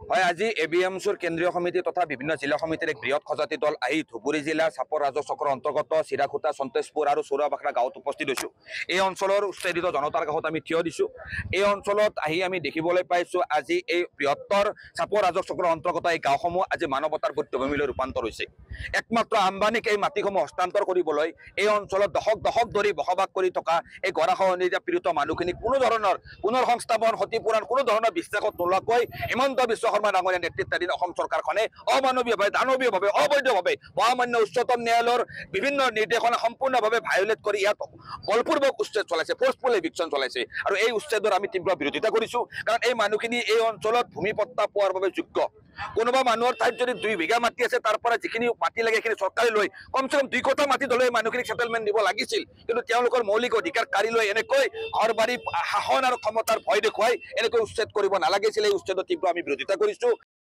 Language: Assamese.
হয়, আজি ABMCৰ কেন্দ্ৰীয় সমিতি তথা বিভিন্ন জিলা সমিতিৰ এক বৃহৎ সজাতি দল আহি ধুবুৰী জিলাৰ চাপৰ ৰাজহ চক্ৰৰ অন্তৰ্গত চিৰাকুটা, সন্তোষপুৰ আৰু চৌৰাবাখৰা গাঁৱত উপস্থিত হৈছোঁ। এই অঞ্চলৰ উচ্ছেদিত জনতাৰ কাষত আমি থিয় দিছোঁ। এই অঞ্চলত আহি আমি দেখিবলৈ পাইছোঁ আজি এই বৃহত্তৰ চাপৰ ৰাজহ চক্ৰৰ অন্তৰ্গত এই গাঁওসমূহ আজি মানৱতাৰ বধ্যভূমিলৈ ৰূপান্তৰ হৈছে। একমাত্ৰ আম্বানীক এই মাটিসমূহ হস্তান্তৰ কৰিবলৈ এই অঞ্চলত দশক দশক ধৰি বসবাস কৰি থকা এই গৰাখহনীয়া পীড়িত মানুহখিনিক কোনো ধৰণৰ পুনৰ সংস্থাপন, ক্ষতিপূৰণ কোনো ধৰণৰ বিশ্বাসত নোলোৱাকৈ হিমন্ত বিশ্ব শৰ্মা ডাঙৰীয়া নেতৃত্বাধীন অসম চৰকাৰখনে অমানৱীয়ভাৱে, দানৱীয়ভাৱে, অবৈধভাৱে মহামান্য উচ্চতম ন্যায়ালয়ৰ বিভিন্ন নিৰ্দেশনা সম্পূৰ্ণভাৱে ভায়োলেট কৰি ইয়াত বলপূৰ্বক উচ্ছেদ চলাইছে, ফ'ৰ্চফুল এভিকশ্যন চলাইছে। আৰু এই উচ্ছেদৰ আমি তীব্ৰ বিৰোধিতা কৰিছোঁ, কাৰণ এই মানুহখিনি এই অঞ্চলত ভূমি পট্টা পোৱাৰ বাবে যোগ্য। কোনোবা মানুহৰ ঠাইত যদি 2 বিঘা মাটি আছে, তাৰ পৰা যিখিনি মাটি লাগে সেইখিনি চৰকাৰে লৈ কমচে কম 2 কঠা মাটি হ'লেও মানুহখিনিক সেটেলমেণ্ট দিব লাগিছিল। কিন্তু তেওঁলোকৰ মৌলিক অধিকাৰ কাঢ়ি লৈ এনেকৈ ঘৰ বাৰী, শাসন আৰু ক্ষমতাৰ ভয় দেখুৱাই এনেকৈ উচ্ছেদ কৰিব নালাগিছিল। এই উচ্ছেদৰ তীব্ৰ আমি বিৰোধিতা কৰিছোঁ।